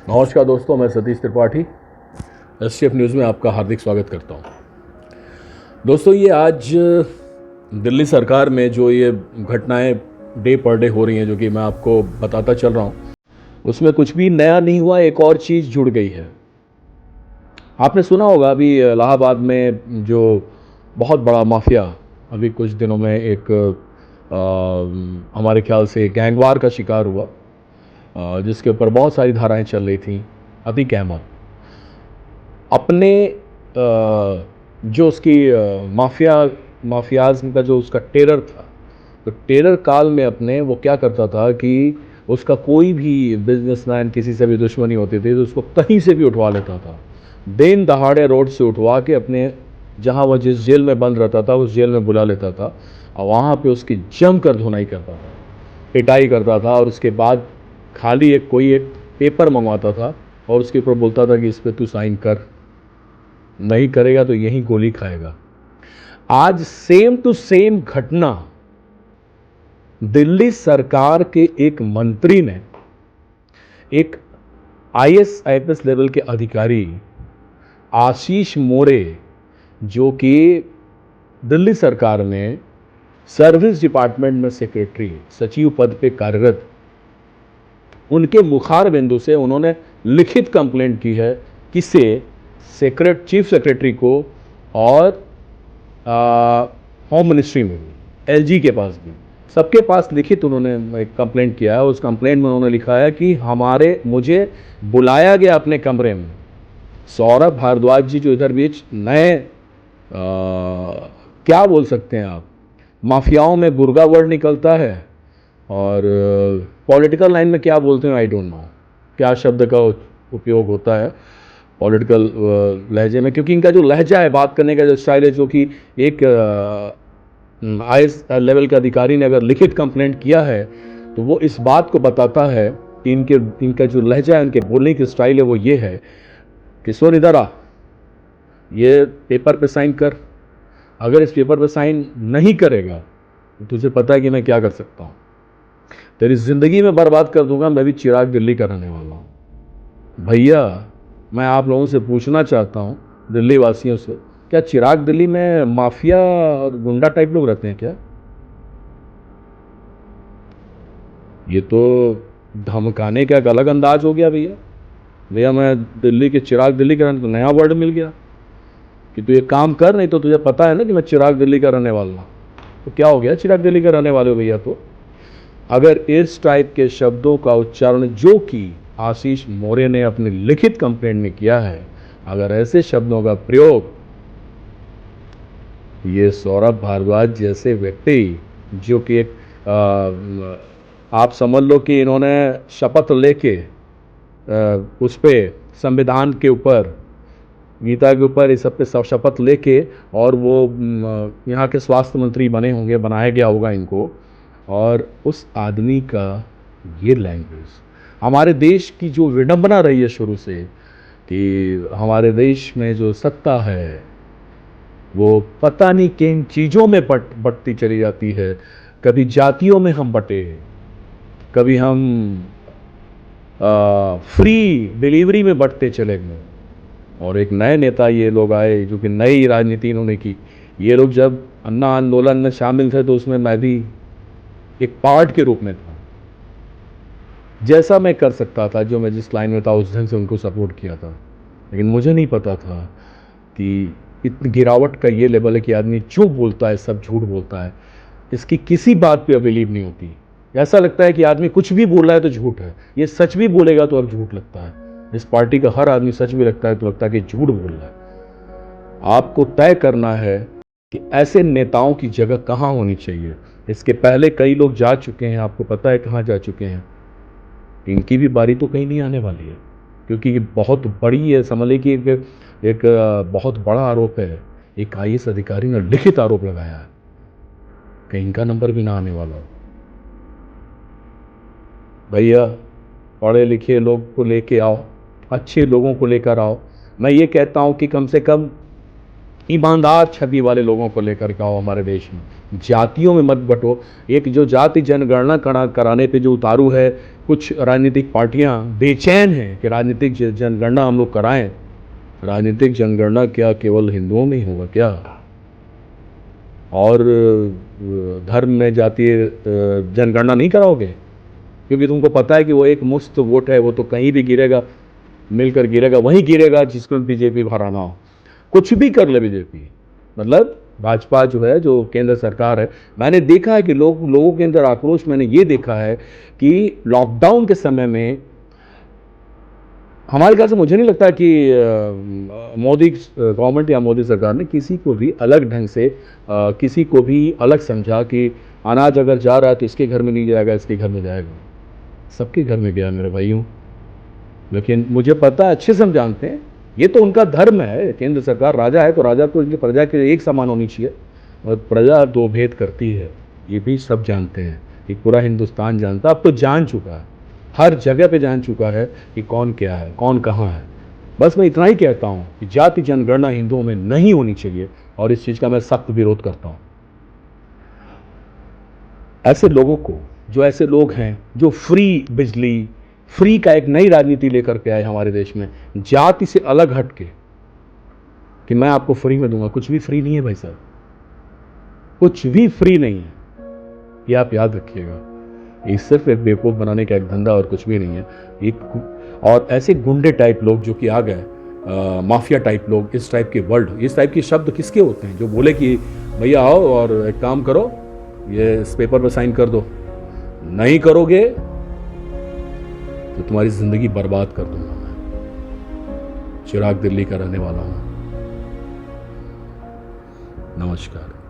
नमस्कार दोस्तों, मैं सतीश त्रिपाठी एसटीएफ न्यूज़ में आपका हार्दिक स्वागत करता हूं। दोस्तों, ये आज दिल्ली सरकार में जो ये घटनाएं डे पर डे हो रही हैं, जो कि मैं आपको बताता चल रहा हूं, उसमें कुछ भी नया नहीं हुआ। एक और चीज़ जुड़ गई है। आपने सुना होगा अभी इलाहाबाद में जो बहुत बड़ा माफिया अभी कुछ दिनों में एक हमारे ख्याल से गैंगवार का शिकार हुआ, जिसके ऊपर बहुत सारी धाराएं चल रही थी। अतीक अहमद अपने जो उसकी माफियाज का जो उसका टेरर था, तो टेरर काल में अपने वो क्या करता था कि उसका कोई भी बिजनेसमैन किसी से भी दुश्मनी होती थी तो उसको कहीं से भी उठवा लेता था। दिन दहाड़े रोड से उठवा के अपने जहाँ वह जिस जेल में बंद रहता था उस जेल में बुला लेता था और वहाँ पे उसकी जमकर धुनाई करता था, पिटाई करता था। और उसके बाद खाली कोई एक पेपर मंगवाता था और उसके ऊपर बोलता था कि इस पर तू साइन कर, नहीं करेगा तो यही गोली खाएगा। आज सेम टू सेम घटना दिल्ली सरकार के एक मंत्री ने, एक आईएएस आईपीएस लेवल के अधिकारी आशीष मोरे, जो कि दिल्ली सरकार में सर्विस डिपार्टमेंट में सेक्रेटरी सचिव पद पे कार्यरत, उनके मुखार बिंदु से उन्होंने लिखित कंप्लेंट की है किसे, चीफ सेक्रेटरी को और होम मिनिस्ट्री में भी, एलजी के पास भी, सबके पास लिखित उन्होंने एक कंप्लेंट किया है। उस कंप्लेंट में उन्होंने लिखा है कि मुझे बुलाया गया अपने कमरे में। सौरभ भारद्वाज जी जो इधर बीच नए क्या बोल सकते हैं आप, माफियाओं में बुर्गा वर्ड निकलता है और पॉलिटिकल लाइन में क्या बोलते हैं आई डोंट नो, क्या शब्द का उपयोग होता है पॉलिटिकल लहजे में, क्योंकि इनका जो लहजा है, बात करने का जो स्टाइल है, जो कि एक आईएएस लेवल के अधिकारी ने अगर लिखित कंप्लेंट किया है तो वो इस बात को बताता है कि इनका जो लहजा है, इनके बोलने की स्टाइल है, वो ये है कि सुन इधर आ, ये पेपर पे साइन कर। अगर इस पेपर पे साइन नहीं करेगा तो तुझे पता है कि मैं क्या कर सकता हूँ, तेरी ज़िंदगी में बर्बाद कर दूंगा। मैं भी चिराग दिल्ली का रहने वाला हूँ। भैया, मैं आप लोगों से पूछना चाहता हूँ, दिल्ली वासियों से, क्या चिराग दिल्ली में माफिया और गुंडा टाइप लोग रहते हैं क्या? ये तो धमकाने का एक अलग अंदाज हो गया भैया। भैया, मैं दिल्ली के चिराग दिल्ली का रहने, तो नया वर्ड मिल गया कि तू ये काम कर, नहीं तो तुझे पता है ना कि मैं चिराग दिल्ली का रहने वाला हूँ। तो क्या हो गया, चिराग दिल्ली का रहने वाले हो भैया? तो अगर इस टाइप के शब्दों का उच्चारण जो कि आशीष मोरे ने अपनी लिखित कंप्लेंट में किया है, अगर ऐसे शब्दों का प्रयोग ये सौरभ भारद्वाज जैसे व्यक्ति, जो कि एक आप समझ लो कि इन्होंने शपथ लेके उस पे संविधान के ऊपर, गीता के ऊपर, इस सब पे शपथ लेके, और वो यहाँ के स्वास्थ्य मंत्री बने होंगे, बनाया गया होगा इनको, और उस आदमी का ये लैंग्वेज, हमारे देश की जो विडंबना रही है शुरू से कि हमारे देश में जो सत्ता है वो पता नहीं किन चीज़ों में बटती चली जाती है। कभी जातियों में हम बटे, कभी हम फ्री डिलीवरी में बटते चले गए। और एक नए नेता ये लोग आए जो कि नई राजनीति इन्होंने की। ये लोग जब अन्ना आंदोलन में शामिल थे तो उसमें मैं भी एक पार्ट के रूप में था। जैसा मैं कर सकता था, जो मैं जिस लाइन में था उस ढंग से उनको सपोर्ट किया था। लेकिन मुझे नहीं पता था कि इतनी गिरावट का ये लेवल है कि आदमी जो बोलता है सब झूठ बोलता है, इसकी किसी बात पे बिलीव नहीं होती। ऐसा लगता है कि आदमी कुछ भी बोल रहा है तो झूठ है, ये सच भी बोलेगा तो अब झूठ लगता है। इस पार्टी का हर आदमी सच भी लगता है तो लगता है कि झूठ बोल रहा है। आपको तय करना है कि ऐसे नेताओं की जगह कहाँ होनी चाहिए। इसके पहले कई लोग जा चुके हैं, आपको पता है कहाँ जा चुके हैं। इनकी भी बारी तो कहीं नहीं आने वाली है, क्योंकि ये बहुत बड़ी है। समझ लीजिए कि एक बहुत बड़ा आरोप है। एक आईएएस अधिकारी ने लिखित आरोप लगाया है, कहीं इनका नंबर भी ना आने वाला हो। भैया, पढ़े लिखे लोग को लेके आओ, अच्छे लोगों को लेकर आओ। मैं ये कहता हूँ कि कम से कम ईमानदार छवि वाले लोगों को लेकर के आओ हमारे देश में, जातियों में मत बंटो। एक जो जाति जनगणना कराने पे जो उतारू है, कुछ राजनीतिक पार्टियां बेचैन हैं कि राजनीतिक जनगणना हम लोग कराएं। राजनीतिक जनगणना क्या केवल हिंदुओं में ही होगा क्या? और धर्म में जातीय जनगणना नहीं कराओगे? क्योंकि तुमको पता है कि वो एक मुफ्त वोट है, वो तो कहीं भी गिरेगा, मिलकर गिरेगा, वहीं गिरेगा जिसको बीजेपी हराना हो। कुछ भी कर ले बीजेपी, मतलब भाजपा जो है, जो केंद्र सरकार है, मैंने देखा है कि लोगों के अंदर आक्रोश मैंने ये देखा है कि लॉकडाउन के समय में हमारे ख्याल से मुझे नहीं लगता कि मोदी गवर्नमेंट या मोदी सरकार ने किसी को भी अलग ढंग से किसी को भी अलग समझा कि अनाज अगर जा रहा है तो इसके घर में नहीं जाएगा, इसके घर में जाएगा। सबके घर में गया मेरे भाइयों। लेकिन मुझे पता है, अच्छे से हम जानते हैं, ये तो उनका धर्म है। केंद्र सरकार राजा है तो राजा तो इनकी प्रजा के एक समान होनी चाहिए, और प्रजा दो भेद करती है, ये भी सब जानते हैं। ये पूरा हिंदुस्तान जानता, अब तो जान चुका है, हर जगह पे जान चुका है कि कौन क्या है, कौन कहाँ है। बस मैं इतना ही कहता हूँ कि जाति जनगणना हिंदुओं में नहीं होनी चाहिए, और इस चीज़ का मैं सख्त विरोध करता हूँ। ऐसे लोगों को, जो ऐसे लोग हैं जो फ्री बिजली, फ्री का एक नई राजनीति लेकर के आए हमारे देश में, जाति से अलग हट के कि मैं आपको फ्री में दूंगा, कुछ भी फ्री नहीं है भाई साहब, कुछ भी फ्री नहीं है, ये आप याद रखिएगा। ये सिर्फ एक बेवकूफ़ बनाने का एक धंधा और कुछ भी नहीं है। एक और ऐसे गुंडे टाइप लोग जो कि आ गए, माफिया टाइप लोग, इस टाइप के वर्ड, इस टाइप के शब्द किसके होते हैं? जो बोले कि भैया आओ और एक काम करो, ये इस पेपर पर साइन कर दो, नहीं करोगे तो तुम्हारी जिंदगी बर्बाद कर दूंगा। मैं चिराग दिल्ली का रहने वाला हूं। नमस्कार।